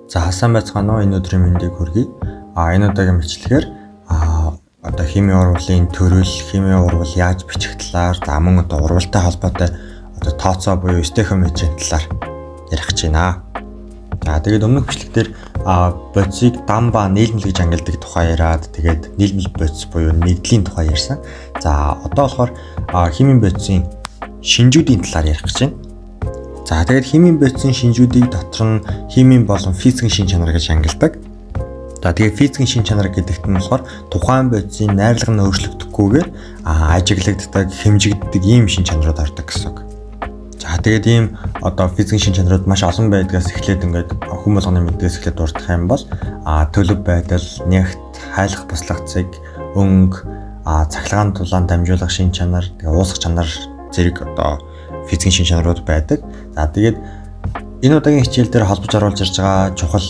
За хасан байцгаана уу, энэ өдрийн мэндийг хүргэе. Энэ удаагийн мэтлэгээр одоо химийн урвалын төрөл, химийн урвал яаж бичих талаар, мөн одоо урвалтай холбоотой одоо тооцоо буюу стехометрийн талаар ярих гэж байна. За тэгээд өмнөх бичлэгтэр бодисыг дам ба нийлмэл гэж ангилдаг тухай яриад, тэгээд нийлмэл бодис буюу нэгдлийн тухай ярьсан. За одоо болохоор химийн бодисын шинжүүдийн талаар ярих гэж байна. За тэгээд химийн бодисын шинжүүдийг дотор нь химийн болон физикийн шин чанар гэж ангилдаг. За тэгээд физикийн шин чанар гэдэгт нь болохоор тухайн бодисын найрлага нь өөрчлөгдөхгүйгээр ажиглагддаг, хэмжигддэг ийм шин чанарууд ордог гэсэн үг. За тэгээд ийм одоо физикийн шин чанарууд маш олон байдгаас эхлээд ингээд хүн болгоны мэддгээс эхлээд дурдах юм бол төлөв байдал, нягт, хайлах буслах цэг, өнгө, цахилгаан тулаан дамжуулах шин чанар, тэгээд уусах чанар зэрэг одоо физикийн шин чанарууд байдаг. За тэгээд энэ удаагийн хичээл дээр холбож оруулж ирж байгаа чухал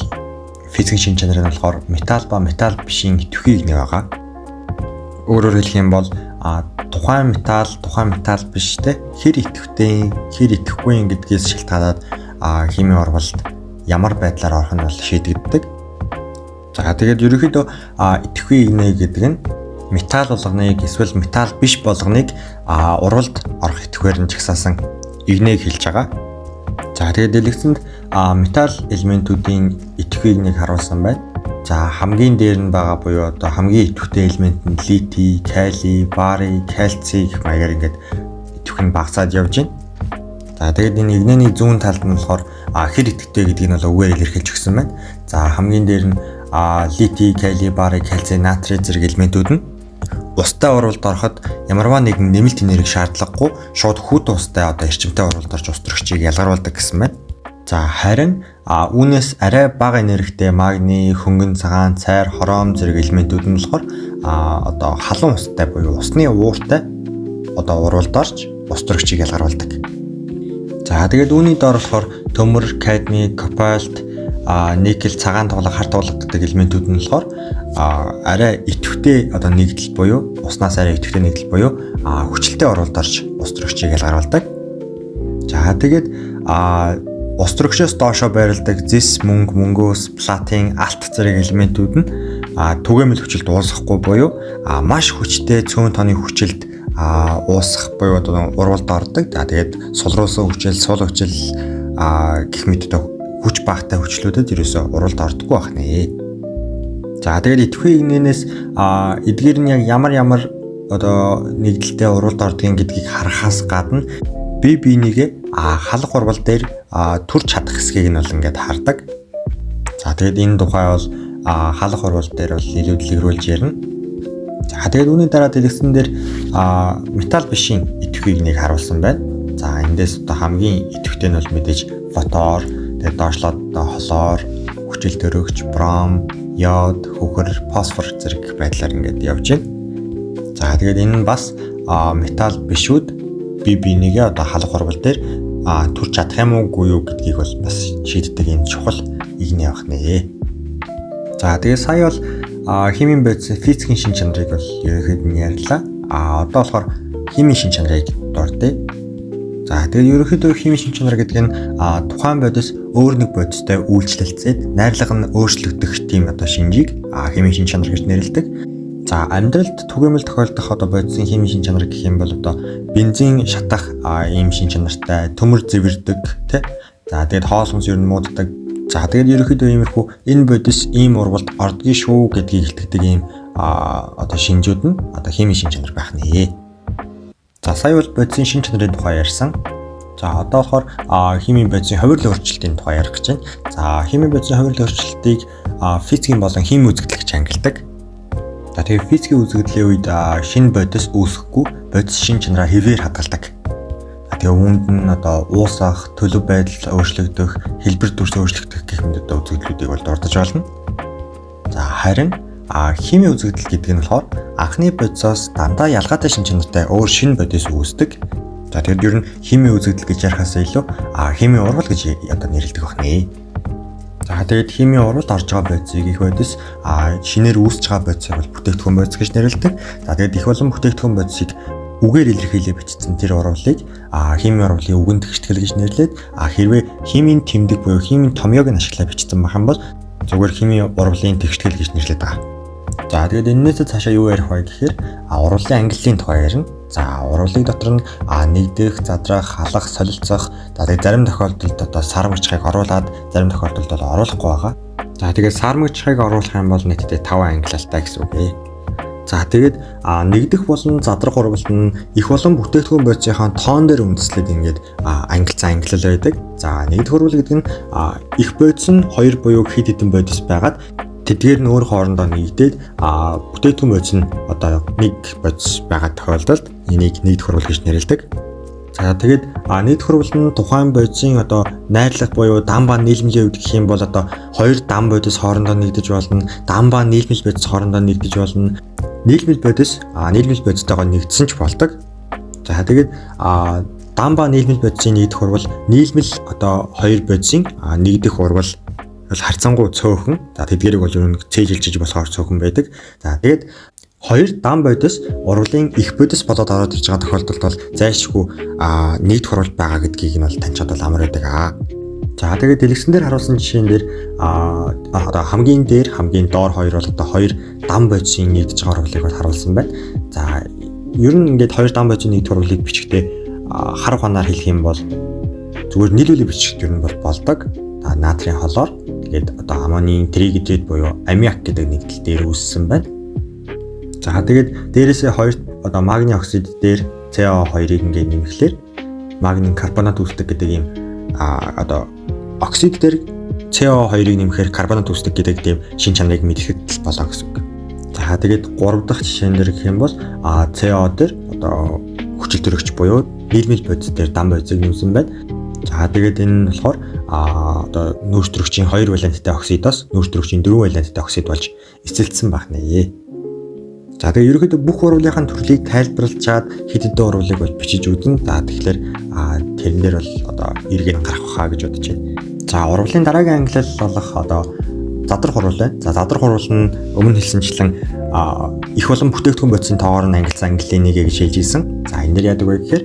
физикийн шин чанар нь болохоор металл ба металл бишийн идэвхий игнэ байгаа. Өөрөөр хэлэх юм бол тухайн металл биштэй хэр идэвхтэй, хэр идэвхгүй гэдгээс шалтгаалаад химийн урвалд ямар байдлаар орох нь бол шийдэгддэг. За тэгээд ерөнхийдөө идэвхүй игнэ гэдэг нь металл болгоныг эсвэл металл биш болгоныг урвалд орох идэвхээр нь жагсаасан игнэг хэлж байгаа. За тэгээд дэлгэцэнд металл элементүүдийн идэвхүй игнэг харуулсан байна. За хамгийн дээр нь байгаа буюу одоо хамгийн идэвхтэй элемент нь литий, калий, барий, кальций гэх маягаар ингээд идэвх нь багасаад явж байна. За тэгээд энэ игнэний зүүн талд нь болохоор хэр идэвхтэй гэдгийг нь бол үгээр илэрхийлж өгсөн байна. За хамгийн дээр нь литий, калий, барий, кальций, натрий зэрэг элементүүд нь устай урвалд ороход ямарваа нэгэн нэмэлт энерги шаардлагагүй шууд хүүт устай одоо эрчимтэй урвалд орж ус төрөгчийг ялгаруулдаг гэсэн байна. За харин үүнээс арай бага энергитэй магний, хөнгөн цагаан, цайр, хором зэрэг элементүүд нь болохоор одоо халуун устай буюу усны ууртай одоо урвалд орж ус төрөгчийг ялгаруулдаг. За тэгээд үүний доор болохоор төмөр, кадми, кобальт, никель, цагаан тоглох, хар тоглох гэдэг элементүүд нь болохоор арай идэвхтэй одоо нэгдэл буюу уснаас арай идэвхтэй нэгдэл буюу хүчилтэй урвалд орж ус төрөгчийг ялгаруулдаг. За тэгээд ус төрөгчөөс доошоо байрладаг зис, мөнгөөс, платин, алт зэрэг элементүүд нь түгээмэл хүчилд уусахгүй буюу маш хүчтэй цөөн тооны хүчилд уусах буюу одоо урвалд ордог. За тэгээд сулруулсан хүчил, сул хүчил гэх мэт хүч багтай хүчлүүдэд ерөөсөө урвалд ордоггүй байх нэ. За тэгээд идэвхүй игнэнээс эдгээр нь яг ямар одоо нэгдэлтэй урвалд ордгийн гэдгийг харахаас гадна бие бинийгээ халах урвал дээр төрж чадах хэсгийг нь бол ингээд хардаг. За тэгээд энэ тухай бол халах урвал дээр бол илүү дэлгэрүүлж ярина. За тэгээд үүний дараа дэлгэцэн дээр металл бишийн идэвхүй игнийг харуулсан байна. За эндээс одоо хамгийн идэвхтэй нь бол мэдээж фотор, тэгээд доошлоод холоор, хүчил төрөгч, бром, йод, хөхөр, фосфор зэрэг байдлаар ингээд явж байна. За тэгээд энэ нь бас металл бишүүд бие бинийгээ одоо халах урвал дээр төрж чадах юм уугүй юу гэдгийг бол бас шийддэг энэ чухал игнэ байх нэ. За тэгээд сая бол химийн бодисын физикийн шин чанарыг бол ерөнхийд нь ярьлаа. Одоо болохоор химийн шин чанарыг дурдъя. За тэгээд ерөнхийдөө химийн шин чанар гэдэг нь тухайн бодис өөр нэг бодистой үйлчлэлцээд найрлага нь өөрчлөгдөх тийм одоо шинжийг химийн шин чанар гэж нэрлэдэг. За амьдралд түгээмэл тохиолдох одоо бодисын химийн шин чанар гэх юм бол одоо бензин шатах ийм шин чанартай, төмөр зэвэрдэг тий. За тэгээд хоол хүнс ер нь мууддаг. За тэгээд ерөнхийдөө иймэрхүү энэ бодис ийм урвалд ордгийн шүү гэдгийг илтгэдэг ийм одоо шинжүүд нь одоо химийн шин чанар байх нэ. За сая бол бодисын шин чанарын тухай ярьсан. За одоо болохоор химийн бодисын хувирлын өөрчлөлтийн тухай ярих гэж байна. За химийн бодисын хувирлын өөрчлөлтийг физикийн болон химийн үзэгдэл гэж ангилдаг. За тэгээд физикийн үзэгдлийн үед шинэ бодис үүсэхгүй, бодис шин чанараа хэвээр хадгалдаг. Тэгээ үүнд нь одоо уусах, төлөв байдал өөрчлөгдөх, хэлбэр дүрс өөрчлөгдөх гэх мэт одоо үзэгдлүүдийг бол дурдж байна. За харин химийн үзэгдэл гэдэг нь болохоор анхны бодисоос дандаа ялгаатай шин чанартай өөр шинэ бодис үүсдэг. За тэгээд ер нь химийн үзэгдэл гэж ярихаас илүү химийн урвал гэж одоо нэрлэдэг байх нэ. За тэгээд химийн урвалд орж байгаа бодисыг их бодис шинээр үүсэж байгаа бодисыг бол бүтээгдэхүүн бодис гэж нэрлэдэг. За тэгээд их болон бүтээгдэхүүн бодисыг үгээр илэрхийлээ бичсэн тэр урвалыг химийн урвалын үгэн тэгштгэл гэж нэрлээд хэрвээ химийн тэмдэг буюу химийн томьёог нь ашиглаад бичсэн байх юм бол зүгээр химийн урвалын тэгштгэл гэж нэрлэдэг байгаа. За тэгээд энэээс цаашаа юу ярих вэ гэхээр урвалын ангиллын тухай ярина. За урвалыг дотор нь нэгдэх, задрах, халах, солилцох, тэгээд зарим тохиолдолд одоо сармагчхайг оруулаад зарим тохиолдолд бол оруулахгүй байгаа. За тэгээд сармагчхайг оруулах юм бол нийтдээ 5 ангиллалтай гэсэн үг ээ. За тэгээд нэгдэх болон задрах урвалт нь их болон бүтээгдэхүүн бодисынхаа тоон дээр үндэслээд ингээд ангилцсан ангиллал байдаг. За нэгдэх урвал гэдэг нь их бодис нь 2 буюу хэд хэдэн бодис байгаад тэдгээр нь өөр хоорондоо нэгдээд бүтээгдэхүүн бодис нь одоо нэг бодис байгаа тохиолдолд энийг нэгдэх урвал гэж нэрлэдэг. За тэгээд нэгдэх урвал нь тухайн бодисын одоо найрлах буюу дан ба нийлмэлийн үед гэх юм бол одоо 2 дан бодис хоорондоо нэгдэж болно, дан ба нийлмэл бодис хоорондоо нэгдэж болно. Нийлмэл бодис нийлмэл бодистойгоо нэгдсэн ч болдог. За тэгээд дан ба нийлмэл бодисын нэгдэх урвал нийлмэл одоо 2 бодисын нэгдэх урвал харьцангуй цөөхөн. За тэдгэрийг бол ер нь цээжилж болохоор цөөхөн байдаг. За тэгээд 2 дан бодис урвалын их бодис болоод ороод ирж байгаа тохиолдолд бол зайлшгүй нэгдэх урвал байгаа гэдгийг нь бол таньчаад бол амар байдаг За тэгээд дэлгэцэн дээр харуулсан жишээн дээр одоо хамгийн доор хоёр бол одоо 2 дан бодисын нэгдэж байгаа урвалыг бол харуулсан байна. За ер нь ингээд 2 дан бодисын нэгдэх урвалыг бичихдээ харах ханаар хэлэх юм бол зүгээр нийлүүлээ бичих ер нь бол болдог. Натрийн холоор тэгээд одоо аммоний тригидрид буюу аммиак гэдэг нэгдэл дээр үүссэн байна. За тэгээд дээрээсээ 2 одоо магний оксид дээр CO2-ыг ингээд нэмэхлээр магний карбонат үүсдэг гэдэг юм одоо оксид дээр CO2-ыг нэмэхээр карбонат үүсдэг гэдэг тийм шин чанарыг мэдхэд болоо гэсэн үг. За тэгээд 3 дахь жишээн дээр гэх юм бол CO дээр одоо хүчил төрөгч буюу нийлмэл бодис дээр дан бодисыг нэмсэн байна. За тэгээд энэ нь болохоор одоо нүүрс төрөгчийн 2 валенттай оксидоос нүүрс төрөгчийн 4 валенттай оксид болж эцэлдсэн байх нэ. За тэгээд ерөнхийдөө бүх урвалынхаа төрлийг тайлбарлаж чад хэд хэдэн урвалыг бол бичиж үзнэ. За тэгэхээр тэрэн дээр бол одоо эргээд гарах хаа гэж бодож байна. За урвалын дараагийн ангиллал болох одоо задрах урвал байна. За задрах урвал нь өмнө хэлсэнчлэн их болон бүтээгдэхүүн бодисын тоогоор нь ангилсан ангиллын нэгэ гэж хэлжсэн. За энэ дэр яадаг вэ гэхээр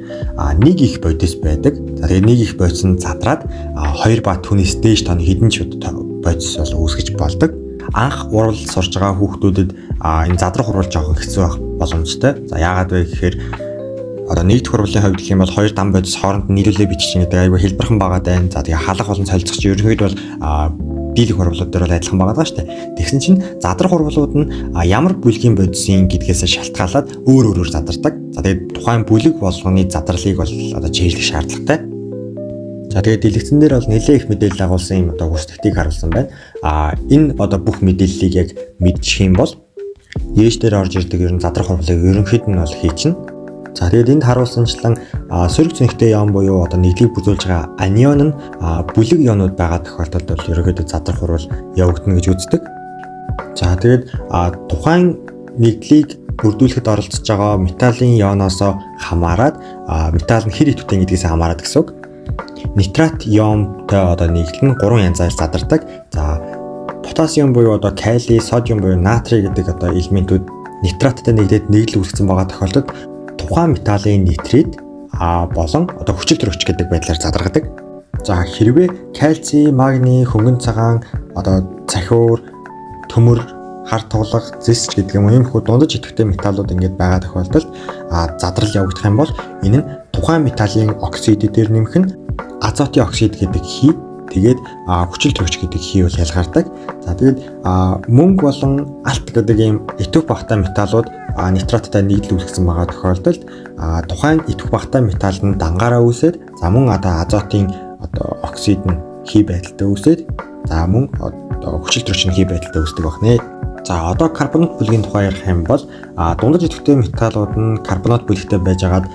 нэг их бодис байдаг. За тэгээд нэг их бодис нь задраад 2 ба түүнээс дээш тооны хэдэн ч бодис бол үүсгэж болдог. Анх урвал сурж байгаа хүүхдүүдэд энэ задрах урвал жоохон хэцүү байх боломжтой. За яагаад вэ гэхээр одоо нэгдэх урвалын хувьд гэх юм бол 2 дан бодис хооронд нь нийлүүлээ бичих гэдэг айгүй хэлбэрхэн байгаа даа. За тэгээ халах болон солилцох чинь ерөнхийдөө бол дийлэх урвалууд дээр бол адилхан байгаа шүү дээ. Тэгсэн чинь задрах урвалууд нь ямар бүлгийн бодисын гэдгээс шалтгаалаад өөр задардаг. За тэгээд тухайн бүлэг болгоны задралыг бол одоо чийрэх шаардлагатай. За тэгээд дэлгэцэн дээр бол нэлээд их мэдээлэл агуулсан юм одоо хүсдэгтийг харуулсан байна. Энэ одоо бүх мэдээллийг яг мэдчих юм бол ээж дээр орж ирдэг ер нь задрах урвалыг ерөнхийд нь бол хийчихнэ. За тэгээд энд харуулсанчлан сөрөг цэнхтэй ион буюу одоо нийтлийг бүзүүлж байгаа анион нь бүлэг ионууд байгаа тохиолдолд бол ерөнхийдөө задрах урвал явагдана гэж үздэг. За тэгээд тухайн нэгдлийг бүрдүүлэхэд оролцож байгаа металлын ионоос хамаарат металл нь хэр идэвхтэй гэдгээс хамаарат гэсэн үг. Нитрат ионтой одоо нэгдэл нь 3 янзаар задардаг. За потасиум буюу одоо калий, содиум буюу натрий гэдэг одоо элементүүд нитраттай нэгдээд нэгдэл үүсгэсэн байгаа тохиолдолд тухайн металлын нитрид болон одоо хүчил төрөгч гэдэг байдлаар задаргадаг. За хэрвээ кальций, магний, хөнгөн цагаан, одоо цахиур, төмөр, хар туглах, зэсч гэдэг юм иймэрхүү дундаж идэвхтэй металлууд ингээд байгаа тохиолдолд задрал явагдах юм бол энэ нь тухайн металлын оксид дээр нэмэх нь азотын оксид гэдэг хий, тэгээд хүчил төрөгч гэдэг хий бол ялгардаг. За тэгээд мөнгө болон алт гэдэг ийм идэвх багтаа металлууд нитраттай нийлэл үүсгэсэн байгаа тохиолдолд тухайн идэвх багтаа металл нь дангаараа үүсээд за мөн одоо азотын одоо оксид нь хий байдалтай үүсээд за мөн одоо хүчил төрөгч нь хий байдалтай үүсдэг байх нэ. За одоо карбонат бүлгийн тухай ярих юм бол дундаж идэвхтэй металлууд нь карбонат бүлэгтэй байжгаад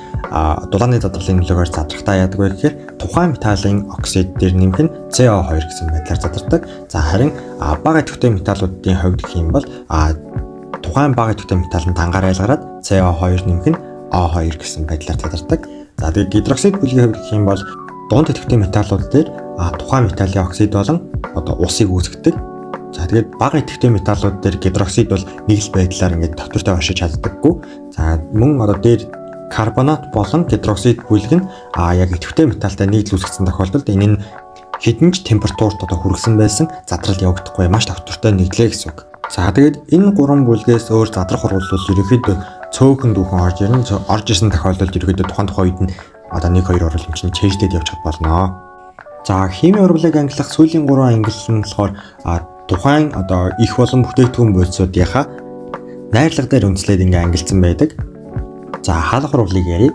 дулааны задралын нөлөөгөөр задрахтаа яадаг вэ гэхээр тухайн металлын оксид дээр нэмэх нь CO2 гэсэн байдлаар задардаг. За харин бага идэвхтэй металлуудын хувьд гэх юм бол тухайн бага идэвхтэй металл нь дангаараа ялгараад CO2 нэмэх нь O2 гэсэн байдлаар задардаг. За тэгээд гидроксид бүлгийн хувьд гэх юм бол дунд идэвхтэй металлууд дээр тухайн металлын оксид болон одоо усыг үүсгэдэг. За тэгээд бага идэвхтэй металлууд дээр гидроксид бол нэг л байдлаар ингээд тогтвортой оршиж чаддаггүй. За мөн одоо дээр карбонат болон гидроксид бүлэг нь яг идэвхтэй металлтай нийлэл үүсгэсэн тохиолдолд энэ нь хэдэн ч температурт хүргэсэн байсан задрал явагдахгүй маш доктортой нийлээ гэсэн үг. За тэгээд энэ 3 бүлгээс өөр задрах урвал бол ерөнхийдөө цөөхөн дүүхэн орж ирсэн тохиолдолд ерөнхийдөө тухайн үед нь 1-2 урвал чинь чэйжтэд явж чадах болно. За химийн урвалыг ангилах сүүлийн 3 ангиллал нь болохоор тухайн их болон бүтээгдэхүүн бодисуудынхаа найрлага дээр үндэслээд ангилсан байдаг. За хаалга урвалыг ярив.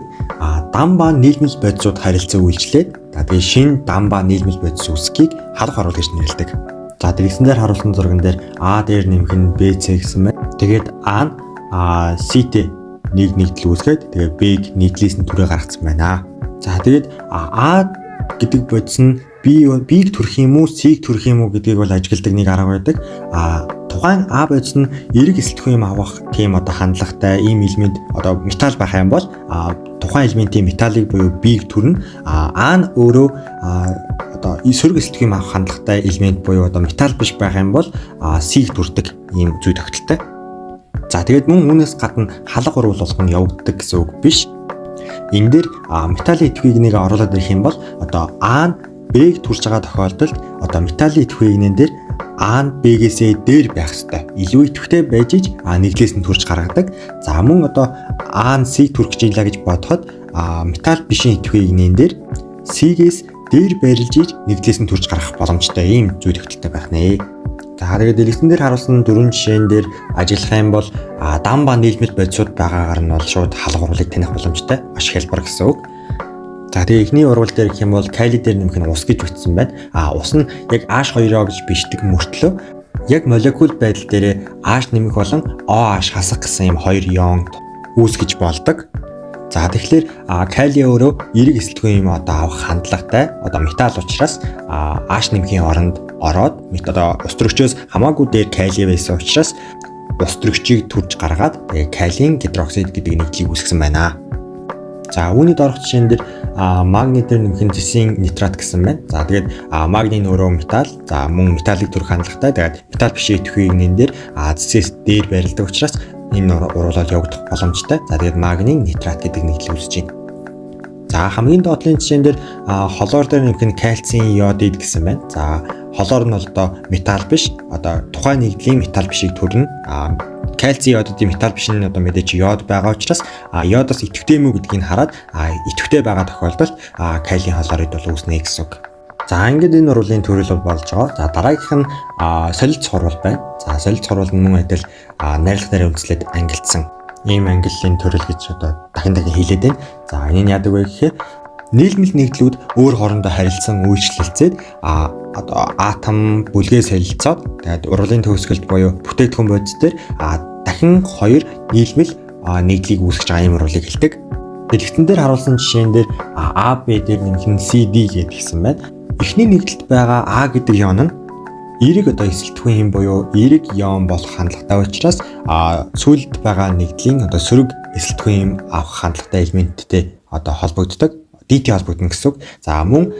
Дан ба нийлмэл бодисууд харилцан үйлчлээд тэгээд шинэ дан ба нийлмэл бодис үүсгийг хаалга урвал гэж нэрлэдэг. За тэгсэн дээр харуулсан зурган дээр А дээр нэмэх нь BC гэсэн байна. Тэгээд А нь C-тэй нийтлэл үүсгээд тэгээд B-г нийтлээс нь түрээ гаргацсан байна. За тэгээд А гэдэг бодис нь B-г төрөх юм уу, C-г төрөх юм уу гэдгийг бол ажигладаг нэг арга байдаг. Тухайн А бодис нь эрэг эсэлтгүй юм авах тийм хандлагатай ийм элемент металл байх юм бол тухайн элементийн металлыг буюу B-г төрнө. А нь өөрөө сөрөг эсэлтгүй юм авах хандлагатай элемент буюу металл биш байх юм бол C-г төрдөг ийм зүй тогтолтой. За тэгээд мөн үүнээс гадна хаалга урвал болгон явагддаг гэсэн үг биш. Энэ дээр металлын идэвхийг нэг оруулаад ирэх юм бол А нь B-г төрж байгаа тохиолдолд металлын идэвхийг дээр А нь B-гээсээ дээр байх ёстой. Илүү идэвхтэй байж иж нийтлээс нь төрж гаргадаг. За мөн А нь C-г төрөх гэж илаа гэж бодоход металл бишийн идэвхийг дээр C-гээс дээр байрлж иж нийтлээс нь төрж гаргах боломжтой ийм зүй тогтолтой байх нэ. За тэгээд дэлгэцэн дээр харуулсан 4 жишээн дээр ажиллах юм бол дан ба нийлмэл бодисууд байгаагаар нь бол шууд хаалга урвалыг таних боломжтой. Маш хялбар гэсэн үг. За тэгээд эхний урвал дээр гэх юм бол кали дээр нэмэх нь ус гэж бичсэн байна. Ус нь яг H2O гэж бичдэг мөртлөө яг молекул байдал дээр H нэмэх болон OH хасах гэсэн юм 2 ион үүсгэж болдог. За тэгэхээр кали өөрөө эрэг эсэлтгүй юм авах хандлагатай металл учраас H нэмхийн оронд ороод ус төрөгчөөс хамаагүй дээр кали байсан учраас ус төрөгчийг төрж гаргаад калийн гидроксид гэдэг нийтлийг үүсгэсэн байна. За үүний дөрөх жишээн дээр магний дээр нэмэх нь зэсийн нитрат гэсэн байна. За тэгээд магний өөрөө металл, за мөн металлыг төрөх хандлагатай. Тэгээд металл бишээ идэвхийг дээр зэсээс дээр байрладаг учраас энэ урвалал явагдах боломжтой. За тэгээд магний нитрат гэдэг нийтлэл үүсэж байна. За хамгийн доотлын жишээн дээр холоор дээр нэмэх нь кальцийн йодид гэсэн байна. За холоор нь бол металл биш, тухайн нийтлийн металл бишийг төрнө. Кальцийн йодидын металл биш нь мэдээж йод байгаа учраас йодоос идэвхтэй юм уу гэдгийг хараад идэвхтэй байгаа тохиолдолд калийн холорид бол үүснэ гэсэн үг. За ингээд энэ урвалын төрөл болж байгаа. За дараагийнх нь солилцох урвал байна. За солилцох урвал нь мөн адил найрлага дээр үндэслээд ангилсан ийм ангиллалын төрөл гэж дахин хэлээд байна. За энэ нь яадаг вэ гэхээр нийлмэл нийтлүүд өөр хоорондоо харилцан үйлчлэлцээд атом бүлгээ солилцоод тэгээд урвалын төгсгөлд буюу бүтээгдэхүүн бодис дээр дахин 2 нийлмэл нийтлийг үүсгэж байгаа юм урвалыг хэлдэг. Дэлгэцэн дээр харуулсан жишээн дээр А, Б дээр нэмэх нь CD гэдгийгсэн байна. Эхний нийтлэлд байгаа А гэдэг ион нь эрэг эсэлтгүй юм буюу эрэг ион болох хандлагатай учраас сүүлд байгаа нийтлийн сөрөг эсэлтгүй юм авах хандлагатай элементтэй холбогддог. DT холбогдно гэсэн үг. За мөн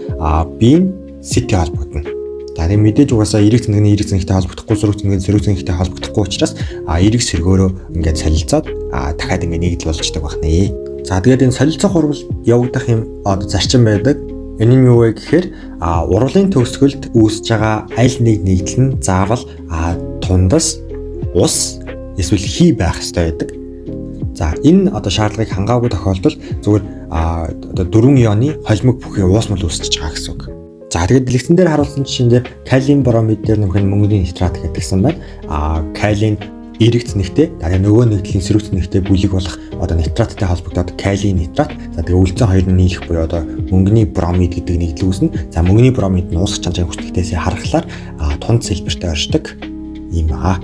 B нь CT холбогдно. За тийм мэдээж угаасаа эрэг цэнгэний эрэг цэнэгтэй холбогдохгүй, сөрөг цэнгэний сөрөг цэнэгтэй холбогдохгүй учраас эрэг сэргөөрөө ингээд солилцоод дахиад ингээд нийгдэл болждаг байх нэ. За тэгээд энэ солилцох урвал явагдах юм зарчим байдаг. Энэ нь юу вэ гэхээр урвалын төгсгөлд үүсэж байгаа аль нэг нийтлэл нь заавал тундас, ус эсвэл хий байх ёстой байдаг. За энэ шаардлагыг хангаагүй тохиолдолд зүгээр 4 ионы холимог бүхий уус мал үүсэж байгаа гэсэн үг. За тэгээд дэлгэцэн дээр харуулсан жишээн дээр калиум бромид дээр нэмэх нь мөнгөний нитрат гэдгийгсэн байна. Калийн эрэг цэнэгтэй, нөгөө нийтлийн сөрөг цэнэгтэй бүлэг болох нитраттай холбогдоод калий нитрат. За тэгээд үлдсэн хоёр нь нийлэх буюу мөнгөний бромид гэдэг нийтлэл үүснэ. За мөнгөний бромид нь уусах чанарын хүчтэйгээс харахаар тунд сэлбэртэй оршдог юм аа.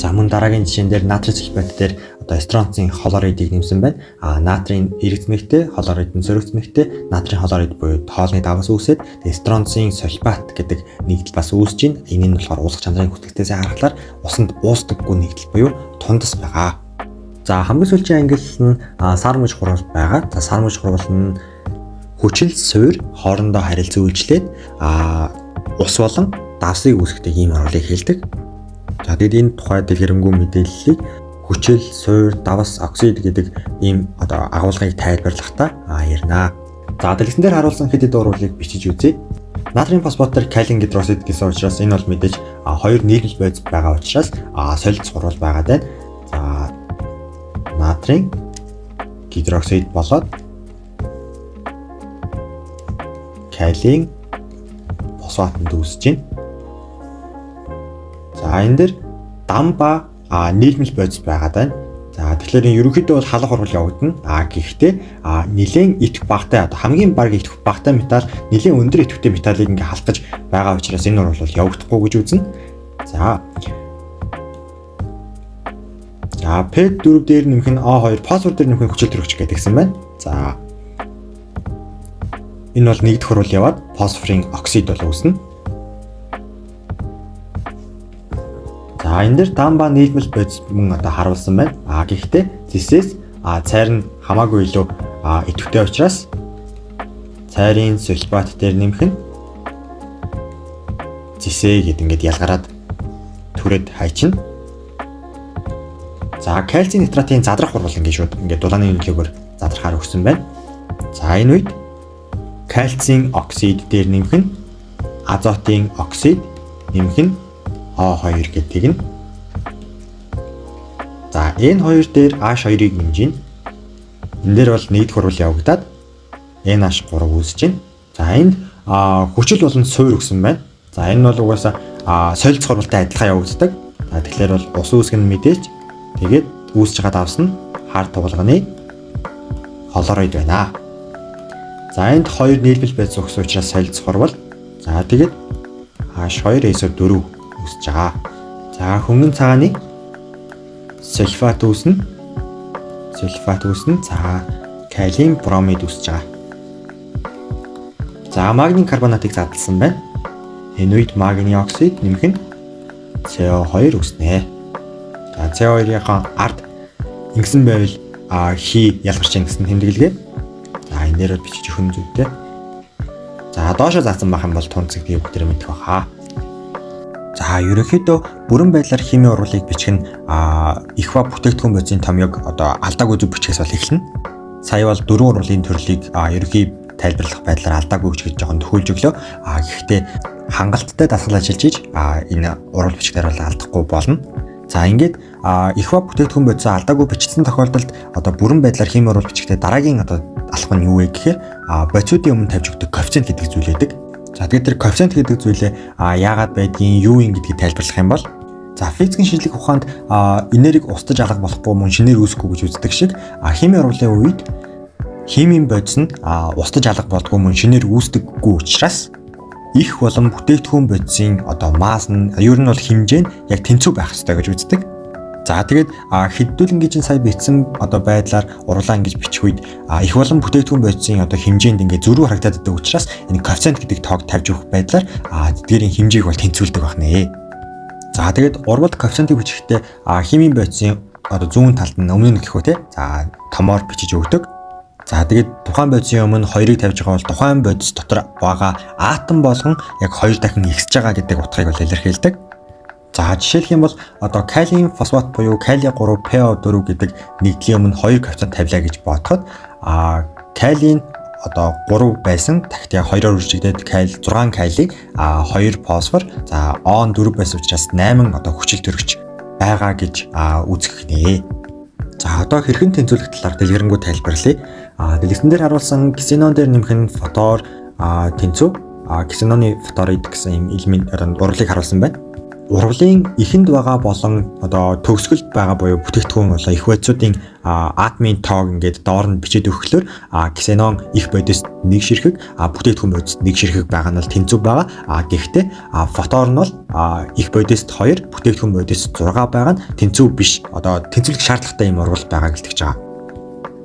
За мөн дараагийн жишээн дээр натрийн сульфат дээр стронцын хлоридыг нэмсэн байна. Натрийн эрэг цэнэгтэй, хлорид нь сөрөг цэнэгтэй, натрийн хлорид буюу хоолны даваас үүсээд стронцын сульфат гэдэг нийтлэл бас үүсэж байна. Энэ нь болохоор уусах чанарын хүчтэйгээс харахаар усанд уусдаггүй нийтлэл буюу тундас байгаа. За хамгийн сүүлийн ангиллал нь сар мөж хурал байгаа. За сар мөж хурал нь хүчил суурь хоорондоо харилцан үйлчлээд ус болон давсыг үүсгдэг ийм урвалыг хэлдэг. За тэгээд энэ тухай дэлгэрэнгүй мэдээллийг хүчил, суур, давас, оксид гэдэг ийм одоо агуулгыг тайлбарлахдаа ярина. За дэлгэцэн дээр харуулсан хэд хэд урвалыг бичиж үзье. Натрийн фосфат дээр калиум гидроксид гэсэн учраас энэ бол мэдээж хоёр нийлбэл бодис байгаа учраас солилцох урвал байгаа даа. За натрийн гидроксид болоод калиум фосфатанд үүсэж байна. За энэ дээр дам ба нийлмэл бодис байгаа даа. За тэгэхээр энэ ерөнхийдөө бол халах урвал явагдана. Гэхдээ нэлээд итгэх багтай одоо хамгийн бага итгэх багтай металл нэлээд өндөр идэвхтэй металлыг ингээ халах гэж байгаа учраас энэ урвал бол явагдахгүй гэж үзнэ. За P4 дээр нэмэх нь O2 фосфор дээр нэмэх нь хүчил төрөгч гэдгийгсэн байна. За энэ бол нэгдэх урвал яваад фосфорын оксид бол үүснэ. За энэ дээр дам ба нийлмэл бодис мөн одоо харуулсан байна. Гэхдээ зэсээс цайр нь хамаагүй илүү идэвхтэй учраас цайрын сульфат дээр нэмэх нь зэсээ гэд ингээд ялгараад түрээд хайчна. За кальцийн нитратын задрах урвал ингээд шууд ингээд дулааны нөлөөгөөр задрахаар өгсөн байна. За энэ үед кальцийн оксид дээр нэмэх нь азотын оксид нэмэх нь O2 гэдэг нь. За энэ хоёр дээр H2-ыг нэмж гин. Энэ дээр бол нийт хурвал явагдаад NH3 үүсэж байна. За энд хүчил болон суур өгсөн байна. За энэ бол угаасаа солилцох хурвалтай адилхан явагддаг. Тэгэхээр бол ус үүсгэн мэдээж тэгээд үүсэж байгаа давс нь хар туулганы холороид байна. За энд хоёр нийлбэл бодис өгсөн учраас солилцох хурвал. За тэгээд H2SO4 үүсэж байгаа. За хөнгөн цагааны сульфат үүснэ. За калиум бромид үүсэж байгаа. За магний карбонатыг задлсан байна. Энэ үед магний оксид нэмэх нь CO2 үүснэ. За CO2-ийн ард ингэсэн байвал хий ялгарч ингэсэн тэмдэглэгээ. За энэ дээр бичиж өгөх зүйтэй. За доошо заасан байх юм бол тунцэг дээг бүгд мэдэх баха. За ерөнхийдөө бүрэн байдлаар химийн урвалыг бичих нь ихва бүтээгдэхүүн бодисын томьёог одоо алдаагүй зөв бичгээс бол эхэлнэ. Сая бол 4 урвалын төрлийг ерөнхий тайлбарлах байдлаар алдаагүй гэж жоохон төхөөлж өглөө. Гэхдээ хангалттай дасгал ажиллаж иж энэ урвал бичгээр бол алдахгүй болно. За ингээд ихва бүтээгдэхүүн бодисоо алдаагүй бичсэн тохиолдолд одоо бүрэн байдлаар химийн урвал бичихтэй дараагийн одоо алхам нь юу вэ гэхээр бодисуудын өмнө тавьж өгдөг коэффициент гэдэг зүйл байдаг. За тэгээд тэр коэффициент гэдэг зүйлээ яагаад байдгийг юу юм гэдгийг тайлбарлах юм бол физикийн шинжлэх ухаанд энерги устж алга болохгүй мөн шинээр үүсэхгүй гэж үздэг шиг химийн урвалын үед химийн бодис нь устж алга болдгоо мөн шинээр үүсдэггүй учраас их болон бүтээгдэхүүн бодисын одоо масс нь ер нь бол хэмжээ нь яг тэнцүү байх хэрэгтэй гэж үздэг. За тэгээд хэддүүлэн гэж сая бичсэн одоо байдлаар урвалаа ингэж бичих үед их болон бүтээгдэхүүн бодисын одоо хэмжээнд ингээ зөрүү харагдаад байгаа учраас энэ коэффициент гэдэг тоог тавьж өгөх байдлаар тэдгээрийн хэмжээг бол тэнцвүүлдэг байна. За тэгээд урвалд коэффициентийг бичихтэй химийн бодисын одоо зүүн талд нь өмнө нь гэхүү те. За томоор бичиж өгдөг. За тэгээд тухайн бодисын өмнө 2-ыг тавьж байгаа бол тухайн бодис дотор байгаа атом болгон яг 2 дахин ихсэж байгаа гэдэг утгыг бол илэрхийлдэг. За жишээлх юм бол одоо калиум фосфат буюу калий 3 PO4 гэдэг нэгдлийн өмнө 2 коэффициент тавилаа гэж бодоход калий одоо 3 байсан. Дахид яг 2-оор үржигдээд калий 6 калий 2 фосфор за Он 4 байсан учраас 8 одоо хүчил төрөгч байгаа гэж үзэх нэ. За одоо хэрхэн тэнцвүүлэх талаар дэлгэрэнгүй тайлбарлая. Дэлгэцэн дээр харуулсан ксенон дээр нэмэх нь фотор тэнцүү. Ксеноны фторид гэсэн юм элемент урвалыг харуулсан байна. Урвалын ихэнд байгаа болон одоо төгсгөлд байгаа буюу бүтээгдэхүүн болоо их бодисуудын атомын тоог ингээд доор нь бичээд өгөхлөөр ксенон их бодис нэг ширхэг бүтээгдэхүүн бодис нэг ширхэг байгаа нь бол тэнцүү байгаа. Гэхдээ фотор нь бол их бодист 2 бүтээгдэхүүн бодис 6 байгаа нь тэнцүү биш. Одоо тэнцвүүлэх шаардлагатай юм урвал байгааг илтгэж байгаа.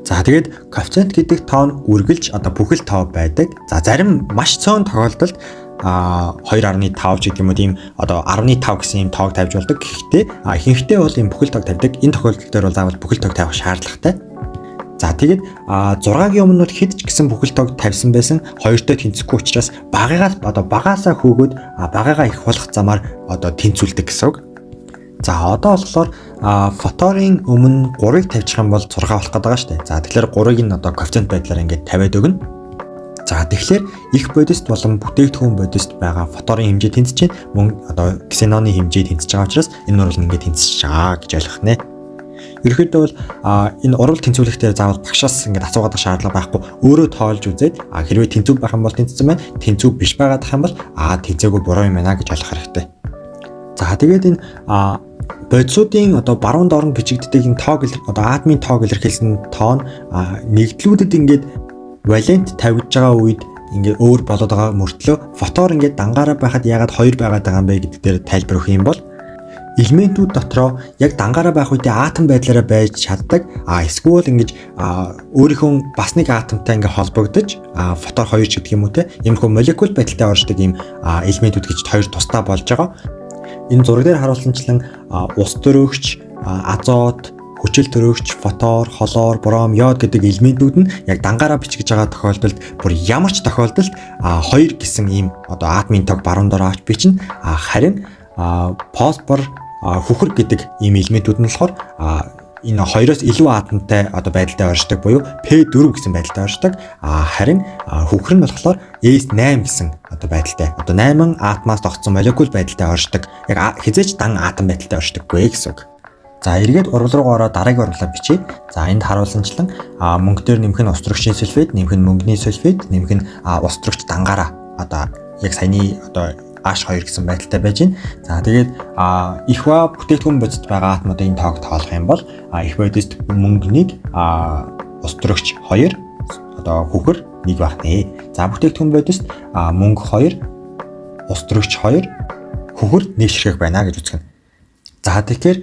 За тэгээд коэффициент гэдэг тоо нь үргэлж одоо бүхэл тоо байдаг. За зарим маш цөөн тохиолдолд 2.5 ч гэдэг юм уу тийм одоо 15 гэсэн юм тоог тавьж болдог. Гэхдээ ихэнхдээ бол юм бүхэл тоог тавьдаг. Энэ тохиолдол дээр бол заавал бүхэл тоог тавих шаардлагатай. За тэгээд 6-гийн өмнө хэд ч гэсэн бүхэл тоог тавьсан байсан 2-той тэнцэхгүй учраас багаас хөөгөөд багаагаа их болох замаар одоо тэнцүүлдэг гэсэн үг. За одоо болохоор фоторын өмнө 3-ыг тавьчих юм бол 6 болох гэдэг байгаа шүү дээ. За тэгэхээр 3-ыг нь одоо коэффициент байдлаар ингээд тавиад өгнө. За тэгэхээр их бодист болон бүтээгдэхүүн бодист байгаа фоторын хэмжээ тэнцэж чинь мөн одоо ксеноны хэмжээ тэнцэж байгаа учраас энэ урвал нь ингээд тэнцэж байгаа гэж ойлгох нэ. Ерөнхийдөө бол энэ урвал тэнцвэрлэхдээ заавал багшаас ингээд асуугаад шаардлага байхгүй. Өөрөө тоолж үзээд хэрвээ тэнцүү байх юм бол тэнцсэн байна. Тэнцүү биш байгаад юм бол тэнцээгүй буруу юм байна гэж ойлгох хэрэгтэй. За тэгээд энэ бодисуудын одоо баруун доор нь бичигддэг энэ тоог одоо атомын тоог илэрхийлсэн тоо нь нэгдлүүдэд ингээд валент тавьж байгаа үед ингээд өөр болоод байгаа мөртлөө фотор ингээд дангаараа байхад яагаад 2 байгаад байгаа юм бэ гэдэг дээр тайлбар өгөх юм бол элементүүд дотроо яг дангаараа байх үедээ атом байдлаараа байж чаддаг эсвэл ингэж өөрийнхөө бас нэг атомтай ингээд холбогдож фотор 2 ч гэдэг юм уу те иймэрхүү молекул байдалтай оршдог ийм элементүүд гэж хоёр тусдаа болж байгаа. Энэ зураг дээр харуулсанчлан ус төрөгч, азот, хүчил төрөгч, фотор, холоор, бром, йод гэдэг элементүүд нь яг дангаараа бичиж байгаа тохиолдолд бүр ямар ч тохиолдолд 2 гэсэн ийм одоо атомын тог баруун доор авч бичнэ. Харин фосфор, хүхэр гэдэг ийм элементүүд нь болохоор энэ хоёроос илүү атомтай одоо байдалтай оршдог буюу P4 гэсэн байдалтай оршдог. Харин хүхэр нь болохоор S8 гэсэн одоо байдалтай. Одоо 8 атомоос тогтсон молекул байдалтай оршдог. Яг хизээч дан атом байдалтай оршдоггүй гэсэн үг. За эргээд урвал руу ороод дараагийн урвалаа бичье. За энд харуулсанчлан мөнгө дээр нэмэх нь ус төрөгчийн сульфид, нэмэх нь мөнгөний сульфид, нэмэх нь ус төрөгч дангаараа одоо яг саяны одоо H2 гэсэн байдалтай байж байна. За тэгээд ихва бүтээгдэхүүн бодисд байгаа атомуудын тоог тоолох юм бол их бодисд мөнгөнийг ус төрөгч 2 одоо хүхэр 1 байх нэ. За бүтээгдэхүүн бодисд мөнгө 2 ус төрөгч 2 хүхэр 1 ширхэг байна гэж үзэх нь. За тэгэхээр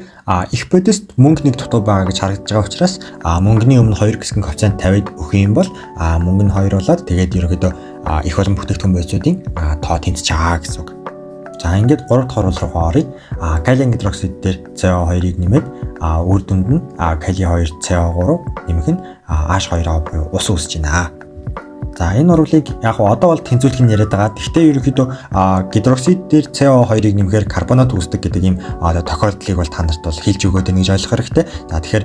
их бодисд мөнгө 1 дутуу байгаа гэж харагдаж байгаа учраас мөнгөний өмнө 2 гэсэн коэффициент тавиад өгөх юм бол мөнгө нь 2 болоод тэгээд ерөөдөө их болон бүтээгдэхүүн бодисуудын тоо тэнцэж байгаа гэсэн үг. За ингээд 3 дахь урвал руу оръё. Калиум гидроксид дээр CO2-ыг нэмээд үр дүнд нь калий 2 CO3 нэмэх нь H2O буюу ус үүсэж байна. За энэ урвалыг яг одоо бол тэнцвүүлэх нь яриад байгаа. Гэхдээ ерөнхийдөө гидроксид дээр CO2-ыг нэмэхээр карбонат үүсдэг гэдэг ийм тохиолдлыг бол та нарт бол хэлж өгөөд байна гэж ойлгох хэрэгтэй. За тэгэхээр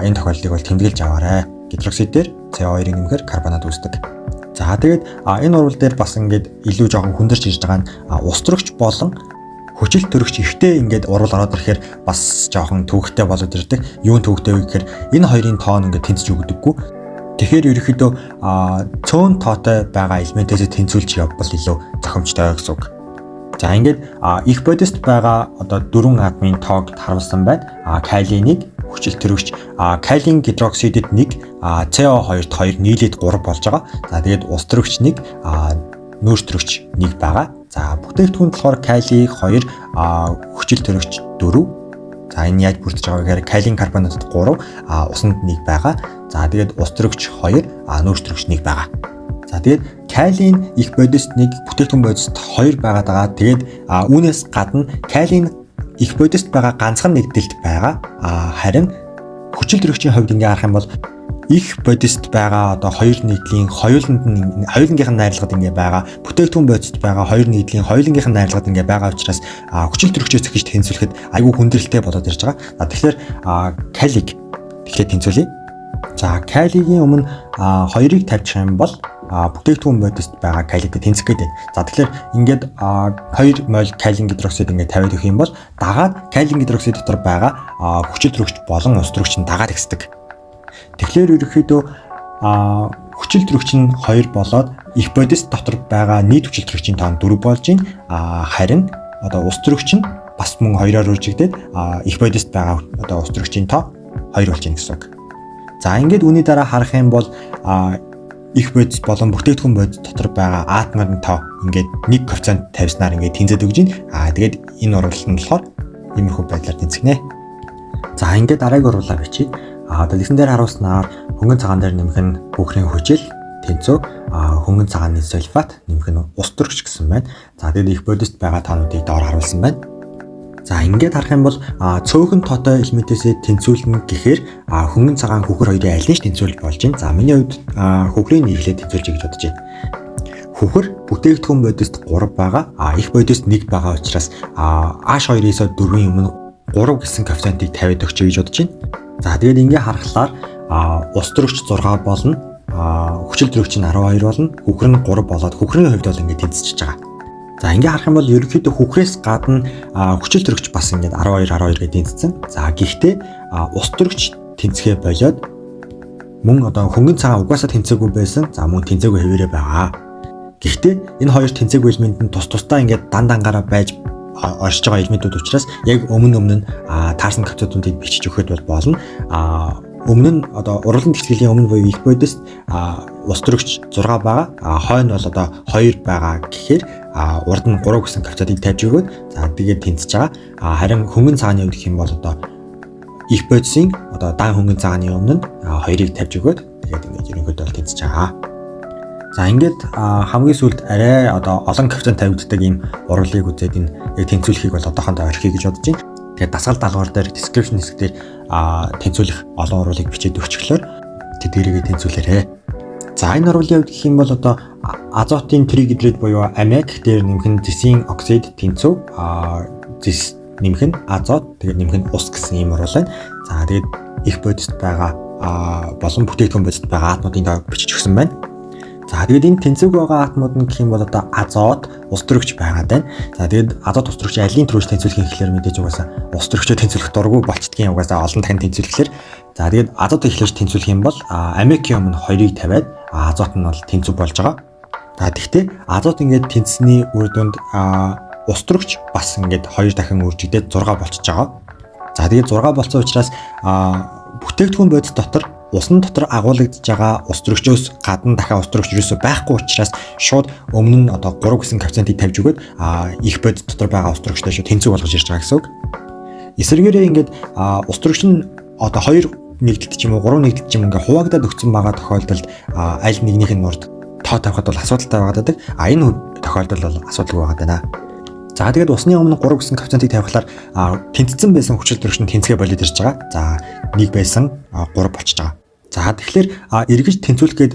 энэ тохиолдлыг бол тэмдэглэж аваарай. Гидроксид дээр CO2-ыг нэмэхээр карбонат үүсдэг. За тэгээд энэ урвал дээр бас ингээд илүү жоохон хүндэрч ирж байгаа нь ус төрөгч болон хүчил төрөгч ихтэй ингээд урвал ороод ирэхээр бас жоохон төвөгтэй болоод ирдэг. Юун төвөгтэй вэ гэхээр энэ хоёрын тоо нь ингээд тэнцэж өгдөггүй. Тэгэхээр ерөнхийдөө цөөн тоотой байгаа элементээс тэнцвүүлж явбал илүү зохимжтой гэсэн үг. За ингээд их бодисд байгаа одоо 4 атомын тоог харуулсан байна. Калий 1, хүчил төрөгч калиум гидроксидид 1, CO2-т 2 нийлээд 3 болж байгаа. За тэгээд ус төрөгч 1, нүүрс төрөгч 1 байгаа. За бүтээгдэхүүн болохоор калий 2, хүчил төрөгч 4. За энэ яаж бүрдэж байгаа вэ гэхээр калиум карбонатд 3, усанд 1 байгаа. За тэгээд ус төрөгч 2, нүүрс төрөгч 1 байгаа. За тэгээд калиум их бодисд 1, бүтээгдэхүүн бодисд 2 байгаад байгаа. Тэгээд үүнээс гадна калиум их бодисд байгаа ганцхан нэгдэлт байгаа. Харин хүчил төрөгчийн хувьд ингээ харах юм бол их бодисд байгаа одоо 2 нэгдлийн хоёулангийнх нь найрлагад ингээ байгаа. Бүтээгдэхүүн бодисд байгаа 2 нэгдлийн хоёулангийнх нь найрлагад ингээ байгаа учраас хүчил төрөгчөөс ихэж тэнцвүүлэхэд айгүй хүндрэлтэй болоод ирж байгаа. Тэгэхээр калийг тэгэхээр тэнцвүүлье. За калигийн өмнө 2-ыг тавьчих юм бол бүтээгдэхүүн бодисд байгаа калийтэй тэнцэх гэдэг. За тэгэхээр ингээд 2 мол калиум гидроксид ингээд тавиад өгөх юм бол дагаад калиум гидроксид дотор байгаа хүчил төрөгч болон ус төрөгч нь дагаад ихсдэг. Тэгэхээр ерөнхийдөө хүчил төрөгч нь 2 болоод их бодис дотор байгаа нийт хүчил төрөгчийн тоо нь 4 болж байна. Харин одоо ус төрөгч нь бас мөн 2-оор үржигдээд их бодист байгаа одоо ус төрөгчийн тоо 2 болж байна гэсэн үг. За ингээд үүний дараа харах юм бол их бодис болон бүтээгдэхүүн бодис дотор байгаа атомын тоо ингээд 1 коэффициент тавьснаар ингээд тэнцээд өгж байна. Тэгээд энэ урвал нь болохоор иймэрхүү байдлаар тэнцэгнэ. За ингээд дараагийн урвалаа бичье. Одоо лисэн дээр харуулснаар хөнгөн цагаан дээр нэмэх нь бүхрийн хүчил тэнцүү, хөнгөн цагааны сульфат нэмэх нь ус төрөгч гэсэн байна. За тэгээд их бодисд байгаа тоонуудыг доор харуулсан байна. За ингээд харах юм бол цөөхөн тоотой элементээсээ тэнцвүүлнэ гэхээр хөнгөн цагаан хүхэр хоёрын аль нь ч тэнцвүүлж болж байна. За миний хувьд хүхрийн нийлээд тэнцвүүлж гэж бодож байна. Хүхэр бүтээгдэхүүн бодисд 3 байгаа, их бодисд 1 байгаа учраас H2-ээс 4-ийн өмнө 3 гэсэн коэффициентийг тавиад өгч гэж бодож байна. За тэгээд ингээ харахаар ус төрөгч 6 болно. Хүчил төрөгч нь 12 болно. Хөхөр нь 3 болоод хөхрийн хувьд бол ингээ тэнцэж байгаа. За ингээ харах юм бол ерөнхийдөө хөхрээс гадна хүчил төрөгч бас ингээ 12 гэж тэнцсэн. За гэхдээ ус төрөгч тэнцгээ болоод мөн одоо хөнгөн цагаан угаасаа тэнцээгүй байсан. За мөн тэнцээгүй хэвээрээ байгаа. Гэхдээ энэ хоёр тэнцээгүй элемент нь тусдаа ингээд дандангаараа байж оршиж байгаа элементүүд учраас яг өмнө нь таарсан коэффициентуудыг бичиж өгөхөд болно. Өмнө нь одоо уралдан тэгтгэлийн өмнө буюу их бодис ус төрөгч 6 байгаа. Хойно бол одоо 2 байгаа гэхээр урд нь 3 гэсэн коэффициентыг тавьж өгөөд за тэгээд тэнцэж байгаа. Харин хөнгөн цагааны хувьд гэх юм бол одоо их бодисын одоо дан хөнгөн цагааны өмнө нь 2-ыг тавьж өгөөд тэгээд ингээд ерөнхийдөө бол тэнцэж байгаа. За ингээд хамгийн сүүлд арай одоо олон коэффициент тавигддаг ийм урлыг үзээд энэ яг тэнцвүүлэхийг бол одоохондоо орхиё гэж бодож байна. Тэгээд дасгал даалгавар дээр description хэсгээр тэнцвүүлэх олон урлыг бичээд өгчихлөөр тэдгээрийг тэнцвүүлээрэй. За энэ урлын хувьд гэх юм бол одоо азотын тригидрид буюу аммиак дээр нэмэх нь зэсийн оксид тэнцүү зэс нэмэх нь азот тэгээд нэмэх нь ус гэсэн ийм урал байна. За тэгээд их бодист байгаа болон бүтээгдэхүүн бодист байгаа атомуудын тоог бичиж өгсөн байна. За тэгээд энэ тэнцвэг байгаа атомууд нь гэх юм бол одоо азот, ус төрөгч байгаад байна. За тэгээд азот ус төрөгч алийг төрөөж тэнцвүүлэх гэхлээр мэдээж угаасаа ус төрөгчөө тэнцвүүлэх дурггүй болчдгийн угаасаа олон дахин тэнцвүүлэхлээр за тэгээд азот эхлэж тэнцвүүлэх юм бол аммиакийн өмнө 2-ыг тавиад азот нь бол тэнцвэг болж байгаа. За тэгвэл азот ингээд тэнцсэний үр дүнд ус төрөгч бас ингээд 2 дахин үржигдээд 6 болчихж байгаа. За тэгээд 6 болсон учраас бүтээгдэхүүн бодис дотор усны дотор агуулгадж байгаа ус төрөгчөөс гадна дахиад ус төрөгч юусоо байхгүй учраас шууд өмнө нь одоо 3 гэсэн коэффициентийг тавьж өгөөд их бодис дотор байгаа ус төрөгчтэй шууд тэнцвэг болгож ирж байгаа гэсэн үг. Эсвэргээрээ ингээд ус төрөгч нь одоо 2 нэгдэлт ч юм уу 3 нэгдэлт ч юм ингээ хуваагдаад өгсөн байгаа тохиолдолд аль нэгнийх нь урд тоо тавихад бол асуудалтай байгаад байдаг. Энэ тохиолдол бол асуудалгүй байгаад байна. За тэгээд усны өмнө 3 гэсэн коэффициентийг тавихлаар тэнцсэн байсан хүчил төрөгч нь тэнцгээ болоод ирж байгаа. За 1 байсан 3 болчихж байгаа. За тэгэхээр эргэж тэнцвүүлэх гээд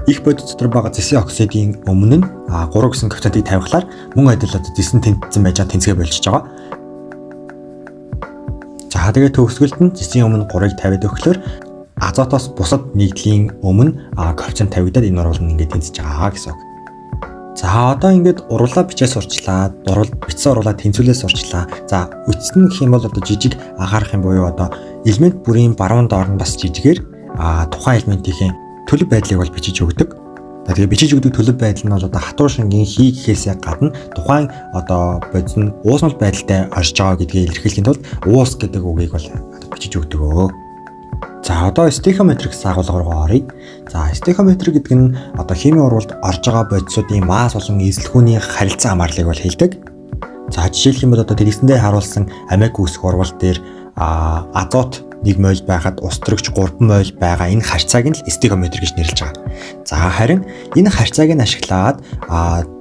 их бодис дотор байгаа зэсийн оксидын өмнө нь 3 гэсэн коэффициентийг тавихлаар мөн адил одоо зэсэн тэнцсэн байж байгаа тэнцгээ болчихж байгаа. За тэгээд төгсгөлд нь зэсийн өмнө 3-ыг тавиад өгөхлөөр азотоос бусад нэгдлийн өмнө коэффициент тавигдаад энэ уруул нь ингээд тэнцэж байгаа гэсэн үг. За одоо ингээд уруулаа бичээ сурчлаа. Бичсэн уруулаа тэнцвүүлээ сурчлаа. За үтсэн гэх юм бол одоо жижиг анхаарах юм буюу одоо элемент бүрийн баруун доор нь бас жижигээр тухайн элементийн төлөв байдлыг бол бичиж өгдөг. За тэгээ бичиж өгдөг төлөв байдал нь бол одоо хатуу шингийн хий гэхээсээ гадна тухайн одоо бодис нь уусмал байдалтай орж байгаа гэдгийг илэрхийлэхийн тулд уус гэдэг үгийг бол бичиж өгдөг. За одоо стехометр гэсэн агуулга руу оръё. За стехометр гэдэг нь одоо химийн урвалд орж байгаа бодисуудын масс болон эзлэхүүний харилцан хамаарлыг бол хэлдэг. За жишээлх юм бол одоо тэрэгсэндээ харуулсан аммиак үүсэх урвал дээр азот 1 мол байхад ус төрөгч 3 мол байгаа энэ харьцааг нь стехометр гэж нэрлэж байгаа. За харин энэ харьцааг нь ашиглаад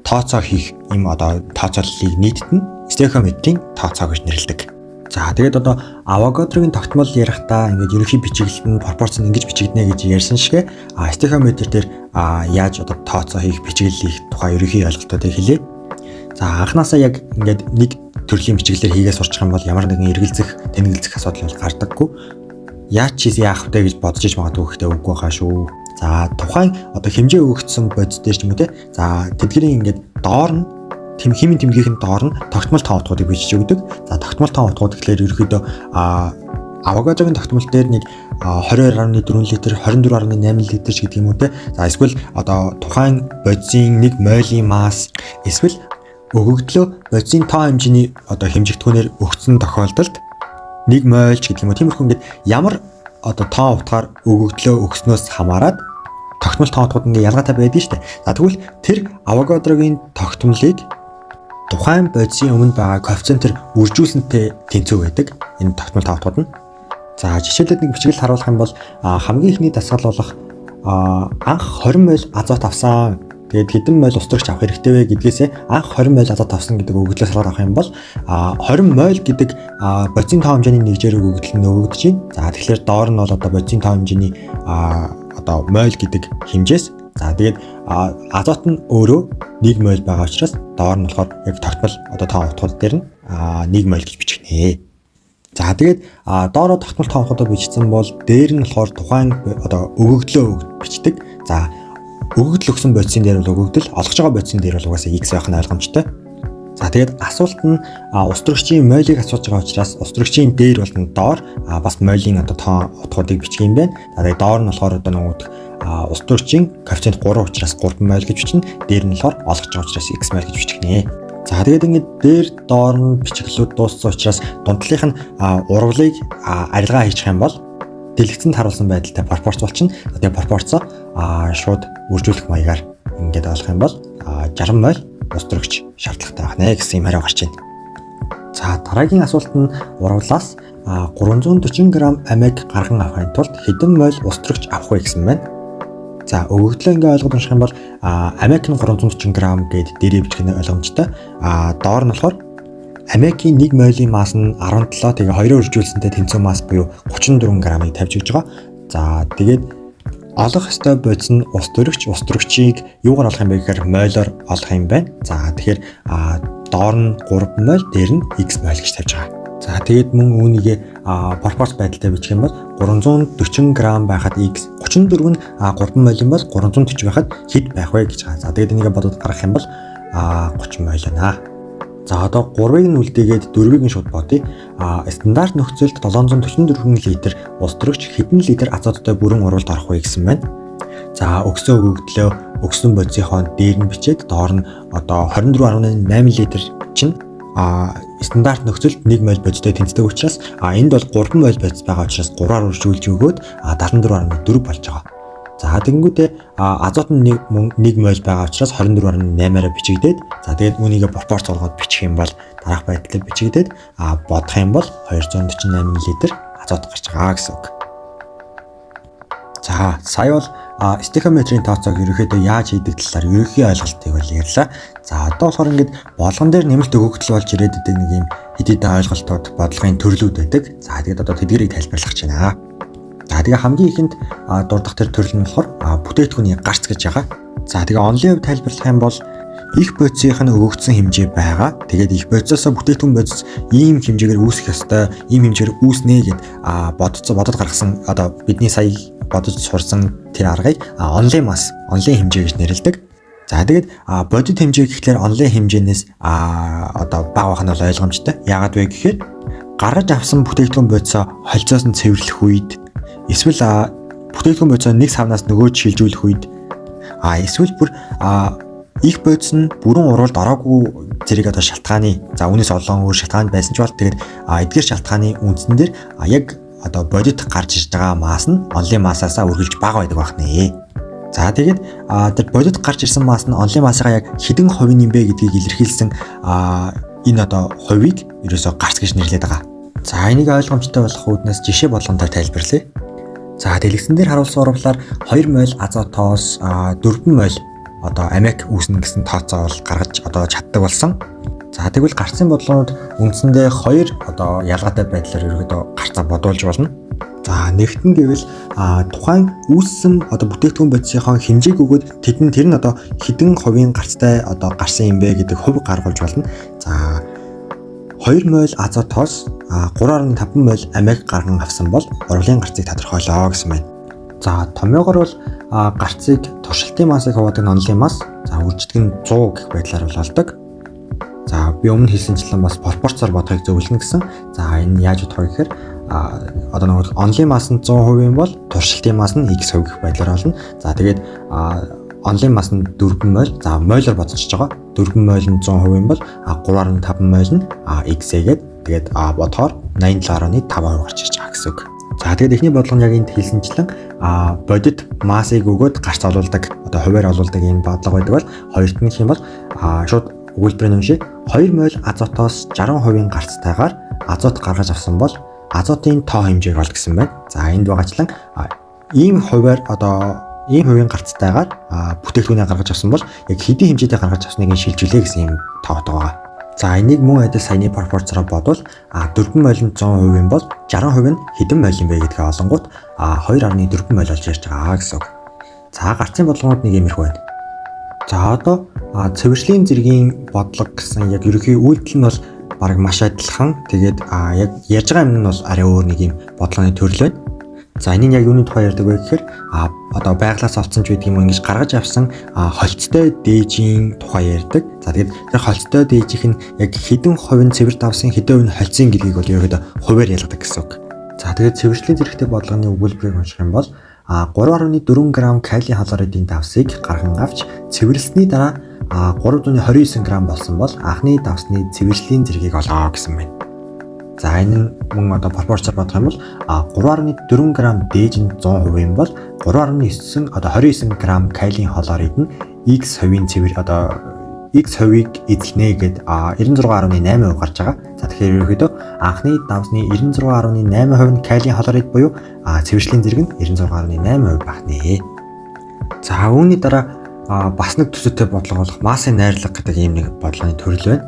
тооцоо хийх юм одоо тооцооллыг нийтэд нь стехометрийн тооцоо гэж нэрлэдэг. За тэгээд одоо Авогадрогийн тогтмол ярихдаа ингээд ерөнхий бичиглэлт нь пропорц нь ингэж бичигднэ гэж ярьсан шигэ стехометр дээр яаж одоо тооцоо хийх бичиглэл хийх тухай ерөнхий ойлголтуудыг хэлье. За анханасаа яг ингээд нэг төрлийн бичиглэлээр хийгээ сурчих юм бол ямар нэгэн эргэлзэх, тэнэгэлзэх асуудал бол гардаггүй. Яаж чи яах вэ гэж бодож иж магадгүй гэхдээ үгүй хаа шүү. За тухайн одоо хэмжээ өгөгдсөн бодис дээр ч юм уу те. За тэдгэрийн ингээд доор нь химийн тэмдгийнхэн доор нь тогтмол тоон утгуудыг бичиж өгдөг. За тогтмол тоон утгууд гэхлээр ерөөхдөө Авогадрогийн тогтмол дээр нэг 22.4 литр, 24.8 литр ч гэдэг юм уу те. За эсвэл одоо тухайн бодисын 1 молийн масс эсвэл өгөгдлөө бодисын тоо хэмжээний одоо хэмжигдэхүүнээр өгсөн тохиолдолд 1 мол ч гэдэг юм уу. Тиймэрхүү ингээд ямар одоо тоон утгаар өгөгдлөө өгснөөс хамаарат тогтмол тоон утгууд ингээд ялгаатай байдаг шүү дээ. За тэгвэл тэр Авогадрогийн тогтмолыг тухайн бодисын өмнө байгаа коэффициентээр үржүүлсэнтэй тэнцүү байдаг. Энэ тогтмол тоон утгууд нь. За жишээлбэл нэг бичгэлд харуулах юм бол хамгийн ихний дасгал болох анх 20 мол азот авсан. Тэгээд хэдэн мол ус төрөгч авах хэрэгтэй вэ гэдгээсээ анх 20 мол азот авсан гэдэг өгөгдлөөс харах юм бол 20 мол гэдэг бодисын тоо хэмжээний нэгжээр өгөгдөл нь өгөгдөж байна. За тэгэхээр доор нь бол одоо бодисын тоо хэмжээний одоо мол гэдэг хэмжээс за тэгээд азот нь өөрөө 1 мол байгаа учраас доор нь болохоор яг тогтмол одоо тоо утгууд дээр нь 1 мол гэж бичихнэ. За тэгээд доороо тогтмол тоонходоо бичсэн бол дээр нь болохоор тухайн одоо өгөгдлөө бичдэг. За өгөгдөл өгсөн бодисын дээр бол өгөгдөл, олгож байгаа бодисын дээр бол угаасаа x байх нь ойлгомжтой. За тэгээд асуулт нь ус төрөгчийн мойлыг асууж байгаа учраас ус төрөгчийн дээр бол доор бас мойлын одоо тоон утгуудыг бичих юм байна. За тэгээд доор нь болохоор одоо нөгөө ус төрөгчийн коэффициент 3 учраас 3 мойл гэж бичнэ. Дээр нь болохоор олгож байгаа учраас x мойл гэж бичгэнэ. За тэгээд ингээд дээр доор нь бичиглүүд дууссан учраас дундлынх нь урвалыг арилгаа хийчих юм бол дэлгэцэнд харуулсан байдалтай пропорц болчихно. Тэгээд пропорцоо шууд үржүүлэх маягаар ингээд олох юм бол 60 мойл ус төрөгч шаардлагатай байна гэсэн юм хариу гарч байна. За дараагийн асуулт нь урвалаас 340 г амийг гарган авахын тулд хэдэн мойл ус төрөгч авах вэ гэсэн байна. За өгөгдлөө ингээ ойлгож унших юм бол амик нь 340 г гэд дээрээ бичих нь ойлгомжтой. Доор нь болохоор амикийн 1 мойлын масс нь 17 тэгээ 2-оор үржүүлсэнтэй тэнцүү масс буюу 34 г-ыг тавьж өгж байгаа. За тэгээд олох ёстой бодис нь ус төрөгчийг юугаар олох юм бэ гэхээр мойлоор олох юм байна. За тэгэхээр доор нь 3 мойл, дээр нь x мойл гэж тавьж байгаа. За тэгээд мөн үүнийг пропорц байдалтай бичих юм бол 340 г байхад x 34 нь 3 мойл юм бол 340 байхад хэд байх вэ гэж байгаа. За тэгээд энийг бодоод гаргах юм бол 30 мойл байна. За одоо 3-ыг нь үлдээгээд 4-ыг нь шууд бодъё. Стандарт нөхцөлд 744 литр ус төрөгч хэдэн литр азоттой бүрэн урвалд орох вэ гэсэн байна. За өгсөн өгөгдлөө өгсөн бодисынхоо дээр нь бичээд доор нь одоо 24.8 литр чинь стандарт нөхцөлд 1 мол бодистой тэнцдэг учраас энд бол 3 мол бодис байгаа учраас 3-аар үржүүлж өгөөд 74.4 болж байгаа. За тэгэнгүүтээ азот нь 1 мол байгаа учраас 24.8-аар бичигдээд за тэгээд үүнийг пропорц болгоод бичих юм бол дараах байдлаар бичигдээд бодох юм бол 248 литр азот гарч байгаа гэсэн үг. За сая бол стихиометрийн тооцоог ерөөхдөө яаж хийдэг талаар ерөнхий ойлголтыг бол ярьлаа. За одоо болохоор ингээд болгон дээр нэмэлт өгөгдөл болж ирээд идэг нэг юм хэд хэдэн ойлголтууд бодлогын төрлүүд байдаг. За тэгээд одоо тэдгэрийг тайлбарлах гэж байна. За тэгээ хамгийн ихэнд дурдах тэр төрөл нь болохоор бүтээгдэхүүний гарц гэж байгаа. За тэгээ онлын хувьд тайлбарлах юм бол их бодисынх нь өгөгдсөн хэмжээ байгаа. Тэгээд их бодисоос бүтээгдэхүүн бодис ийм хэмжээгээр үүсэх ёстой, ийм хэмжээгээр үүснэ гэд бодод гаргасан одоо бидний сая бодож сурсан тэр аргыг онлын хэмжээ гэж нэрлэдэг. За тэгээд бодит хэмжээ гэхлээр онлын хэмжээнээс одоо бага байх нь бол ойлгомжтой. Яагаад вэ гэхээр гаргаж авсан бүтээгдэхүүн бодисоо холцоос нь цэвэрлэх үед эсвэл бүтээгдэхүүн бодисоо нэг савнаас нөгөөд шилжүүлэх үед эсвэл бүр их бодис нь бүрэн урвалд ороогүй зэрэг одоо шалтгааны за үүнээс олон өөр шалтгаан байсан ч бол тэгээд эдгээр шалтгааны үндсэн дээр яг одоо бодит гарч ирж байгаа масс нь онлын массаасаа үргэлж бага байдаг байх нэ. За тэгээд тэр бодит гарч ирсэн масс нь онлын массаа яг хэдэн хувийн юм бэ гэдгийг илэрхийлсэн энэ одоо хувийг ерөөсөө гарц гэж нэрлэдэг байгаа. За энийг ойлгомжтой болгох үүднээс жишээ болгоноор тайлбарлая. За дэлгэцэн дээр харуулсан урвалаар 2 мол азотоос 4 мол одоо амик үүснэ гэсэн тооцоо бол гаргаж одоо чаддаг болсон. За тэгвэл гарцын бодлогод үндсэндээ 2 одоо ялгаатай байдлаар ерөөдөө гарцаа бодуулж болно. За нэгтэн гэвэл тухайн үүссэн одоо бүтээгдэхүүн бодисынхоо хэмжээг өгөөд тэр нь одоо хэдэн хувийн гарцтай одоо гарсан юм бэ гэдэг хувь гаргуулж болно. За 2 мол азотоос 3.5 мол амик гарган авсан бол урвалын гарцыг тодорхойлоо гэсэн байна. За томьёогоор бол гарцыг туршилтын массыг хуваадаг онлын масс за үрждэг нь 100 гэх байдлаар олдог. За би өмнө хэлсэнчлэн бас пропорцоор бодохыг зөвлөнө гэсэн. За энэ яаж бодох вэ гэхээр одоо нэг онлын масс нь 100% юм бол туршилтын масс нь x% гэх байдлаар олно. За тэгээд онлын масс нь 4 мол за молоор бодчихж байгаа. 4 мол нь 100% юм бол 3.5 мол нь x-гээд тэгээд бодохоор 87.5% гарч ирж байгаа гэсэн үг. За тэгээд эхний бодлого нь яг энд хэлсэнчлэн бодит массыг өгөөд гарц олуулдаг одоо хувиар олуулдаг энэ бодлого байдаг бол хоёрт нь хэм бол шууд өгүүлбэрийн уншия 2 мол азотоос 60% гарцтайгаар азот гаргаж авсан бол азотын тоо хэмжээг ол гэсэн байна. За энд байгаачлан ийм хувиар одоо ийм хувийн гарцтайгаар бүтээгдэхүүнээ гаргаж авсан бол яг хэдийн хэмжээтэй гаргаж авсныг шилжүүлээ гэсэн юм тоотой байгаа. За энийг мөн адил саяны пропорцоор бодвол 4 мол нь 100% юм бол 60% нь хэдэн мол юм бэ гэдгээ олонгууд 2.4 мол болж ярьж байгаа гэсэн үг. За гарцын бодлогод нэг иймэрхүү байна. За одоо цэвэршлийн зэргийн бодлого гэсэн яг ерөнхий үйлдэл нь бол бараг маш адилхан. Тэгээд яг ярьж байгаа юм нь бол арай өөр нэг юм бодлогын төрөл байна. За энэ нь яг юуны тухай ярьдаг вэ гэхээр одоо байглаас олцсон ч гэдэг юм уу ингэж гаргаж авсан холцтой дээжийн тухай ярьдаг. За тэгээд тэр холцтой дээжийнх нь яг хэдэн хувийн цэвэр давсан хэдэн хувийн холцсон гэдгийг бол ерөөдөө хувиар ялгадаг гэсэн үг. За тэгээд цэвэршлийн зэрэгтэй бодлогын өгүүлбэрийг унших юм бол 3.4 г калий хлоридын давсыг гарган авч цэвэрлсэний дараа 329 г болсон бол анхны давсны цэвэрлэлийн зэргийг олгоо гэсэн байна. За энэ мөн одоо пропорцоор бодох юм бол 3.4 г дээж нь 100% юм бол 3.9 одоо 29 г калий хлорид нь X хувийн цэвэр одоо X хувийг эзэлнэ гэд 96.8% гарч байгаа. За тэгэхээр ерөнхийдөө анхны давсны 96.8% нь калий хлорид буюу цэвэршлийн зэрэг нь 96.8% багнэ. За үүний дараа бас нэг төсөөтэй бодлого болох массын найрлага гэдэг ийм нэг бодлогын төрөл байна.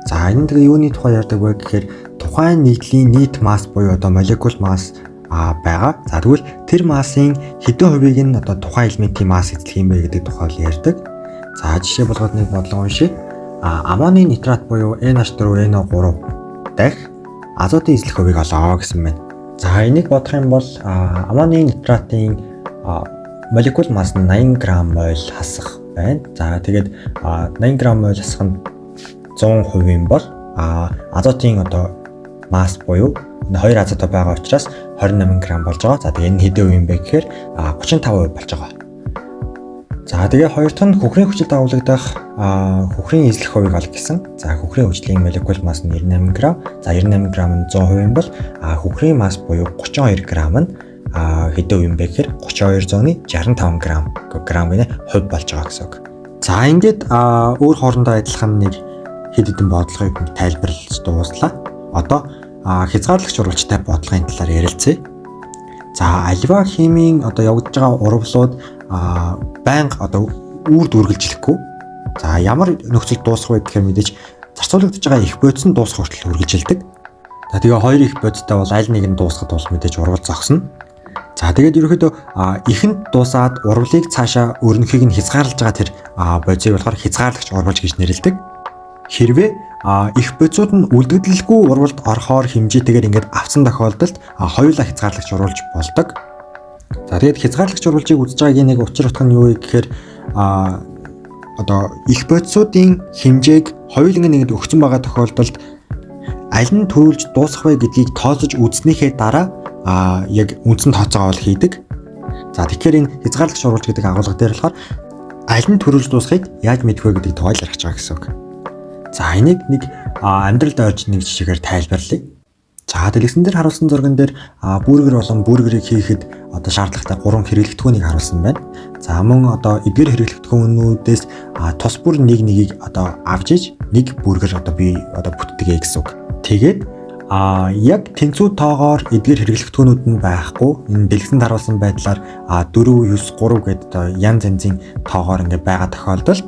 За энэ тэгээ юуны тухай ярьдаг вэ гэхээр тухайн нийтлийн нийт масс буюу одоо молекул масс байгаа. За тэгвэл тэр массын хэдэн хувийг нь одоо тухайн элементийн масс эзлэх юм бэ гэдэг тухай ярьдаг. За жишээ болгоод нэг бодлого уншия. Аммоны нитрат буюу NH4NO3 дахь азотын эзлэх хувийг олоо гэсэн байна. За энийг бодох юм бол аммоны нитратын молекул масс нь 80 г моль хасах байна. За тэгээд 80 г моль хасах нь 100% юм бол азотын одоо масс буюу 2 азоттой байгаа учраас 28 г болж байгаа. За тэгээ энэ хэдэн үе юм бэ гэхээр 35% болж байгаа. За тэгээ хоёр дахь нь хөхрийн хүчил дагуулагдах хөхрийн эзлэх хувийг олох гэсэн. За хөхрийн хүчлийн молекул масс нь 98 г. За 98 г нь 100% юм бол хөхрийн масс буюу 32 г нь хэдэн үе юм бэ гэхээр 32/100-ны 65 г гинэ хувь болж байгаа гэсэн үг. За ингээд өөр хоорондоо адилхан нэг хэд хэдэн бодлогыг тайлбарлаж дууслаа. Одоо хязгаарлагч урвалжтай бодлогын талаар ярилцъя. За аливаа химийн одоо явагдаж байгаа урвалууд байнга одоо үрд үргэлжлэхгүй. За ямар нөхцөл дуусах вэ гэхээр мэдээж зарцуулагдж байгаа их бодис нь дуусах хүртэл үргэлжилдэг. За тэгээ хоёр их бодистай бол аль нэг нь дуусахад бол мэдээж урвал зогсно. За тэгээд ерөнхийдөө ихэнд дуусаад урвалыг цаашаа өрнөхийг нь хязгаарлаж байгаа тэр бодисыг болохоор хязгаарлагч урвалж гэж нэрлэдэг. Хэрвээ их бодисууд нь үлдэгдэлгүй урвалд орохоор хэмжээтэйгээр ингээд авсан тохиолдолд хоёулаа хязгаарлагч урвалж болдог. За тэгээд хязгаарлагч урвалжийг үзэж байгаагийн нэг учир утга нь юу вэ гэхээр одоо их бодисуудын хэмжээг хоёуланг нь ингээд өгсөн байгаа тохиолдолд аль нь төрүүлж дуусах вэ гэдгийг тооцож үзснийхээ дараа яг үндсэн тооцоогоо хийдэг. За тэгэхээр энэ хязгаарлагч урвалж гэдэг агуулга дээр болохоор аль нь төрүүлж дуусахыг яаж мэдэх вэ гэдгийг тойлж харж байгаа гэсэн үг. За энийг нэг амьдралд орж нэг жишээгээр тайлбарлая. За дэлгэсэн дээр харуулсан зурган дээр бүүргэр болон бүүргэрийг хийхэд одоо шаардлагатай 3 хэрэглэгдэхүүнийг харуулсан байна. За мөн одоо эдгээр хэрэглэгдэхүүнүүдээс тус бүр нэгийг одоо авч иж нэг бүүргэр одоо би одоо бүтдэг гэсэн үг. Тэгээд яг тэнцүү тоогоор эдгээр хэрэглэгдэхүүнүүд нь байхгүй. Энэ дэлгэсэнд харуулсан байдлаар 4, 9, 3 гэдэг одоо янз янзын тоогоор ингээд байгаа тохиолдолд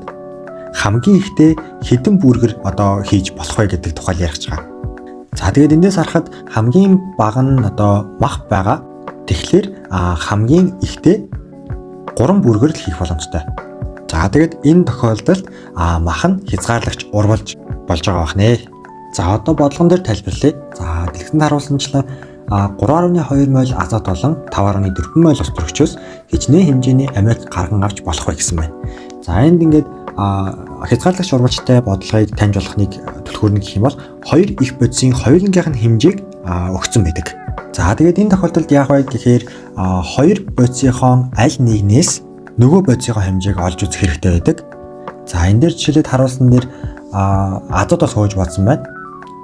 хамгийн ихтэй хэдэн бүүргэр одоо хийж болох вэ гэдэг тухай ярих байгаа. За тэгээд эндээс харахад хамгийн бага нь одоо мах байгаа. Тэгэхээр хамгийн ихтэй 3 бүүргэр л хийх боломжтой. За тэгээд энэ тохиолдолд мах нь хязгаарлагч урвалж болж байгаа бахнэ. За одоо бодлогон дээр тайлбарлая. За дэлгэсэнд харуулсанчлан 3.2 моль азот болон 5.4 моль ус төрөгчөөс хичнээн хэмжээний амид гарган авч болох вэ гэсэн байна. За энд ингээд хязгаарлагч урвалжтай бодлогыг таньж болохныг түлхүүрнэ гэх юм бол хоёр их бодисын хоёулангийнх нь хэмжээг өгсөн байдаг. За тэгээд энэ тохиолдолд яах вэ гэхээр хоёр бодисынхон аль нэгнээс нөгөө бодисынхоо хэмжээг олж үзэх хэрэгтэй байдаг. За энэ дээр жишээлбэл харуулсан дээр азотоос хөөж бодсон байна.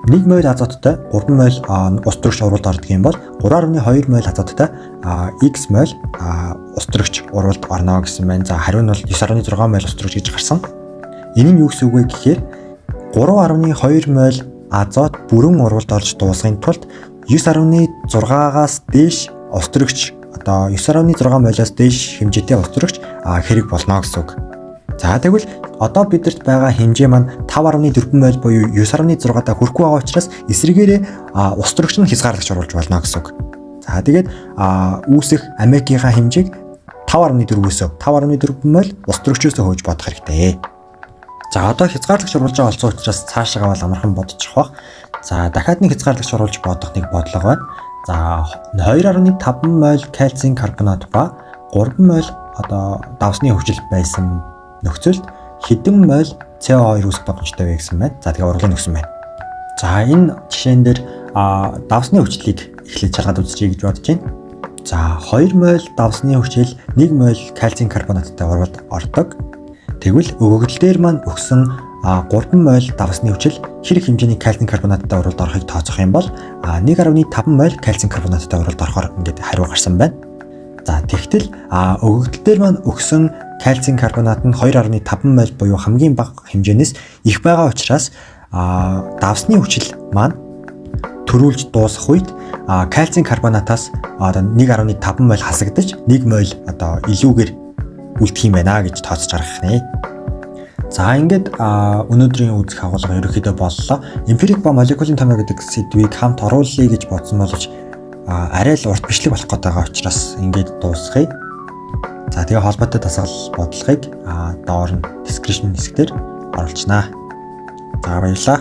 1 моль азоттой 3 моль ус төрөгч урвалд ордог юм бол 3.2 моль азоттой X моль ус төрөгч урвалд орно гэсэн байна. За хариу нь бол 9.6 моль ус төрөгч гэж гарсан. Энэ нь юу гэсэн үг вэ гэхээр 3.2 моль азот бүрэн урвалд орж дуусгахын тулд 9.6-аас дээш ус төрөгч одоо 9.6 молиос дээш хэмжээтэй ус төрөгч хэрэг болно гэсэн үг. За тэгвэл одоо бидэрт байгаа хэмжээ маань 5.4 моль буюу 9.6-тай хүрэхгүй байгаа учраас эсрэгээрээ ус төрөгч нь хязгаарлагч оруулж болно гэсэн үг. За тэгээд үүсэх аммиакийнхаа хэмжээг 5.4-өөс 5.4 моль ус төрөгчөөс хөөж бодох хэрэгтэй. За одоо хязгаарлагч оруулж байгаа болсон учраас цаашаа бол амархан бодчих واخ. За дахиад нэг хязгаарлагч оруулж бодох нэг бодлого байна. За 2.5 мол кальцийн карбонат ба 3 мол одоо давсны хөвжил байсан нөхцөлд хэдэн мол CO2 үүсэх боломжтой вэ гэсэн байна. За тэгээ урлагийг өгсөн байна. За энэ жишээн дээр давсны хөвчлийг эхлээд чаргаад үзчихье гэж бодож байна. За 2 мол давсны хөвжил 1 мол кальцийн карбонаттай урвалд ордог. Тэгвэл өгөгдөл дээр маань өгсөн 3 мол давсны хөвжил хэрэг хэмжээний кальцийн карбонаттай урвалд орохыг тооцох юм бол 1.5 мол кальцийн карбонаттай урвалд орохоор ингээд хариу гарсан байна. За тэгтэл өгөгдөл дээр маань өгсөн кальцийн карбонат нь 2.5 мол буюу хамгийн бага хэмжээнээс их байгаа учраас давсны хөвжил маань төрүүлж дуусах үед кальцийн карбонатаас одоо 1.5 мол хасагдаж 1 мол одоо илүүгээр үлдэх юм байна гэж тооцож гаргах нэ. За ингээд өнөөдрийн үзэх агуулга ерөнхийдөө боллоо. Эмпирик ба молекулын томьёо гэдэг сэдвийг хамт оруулъя гэж бодсон боловч арай л урт бичлэг болох гээд байгаа учраас ингээд дуусгая. За тэгээ холбоотой дасгал бодлогыг доор нь description хэсгээр оруулчихнаа. За баярлалаа.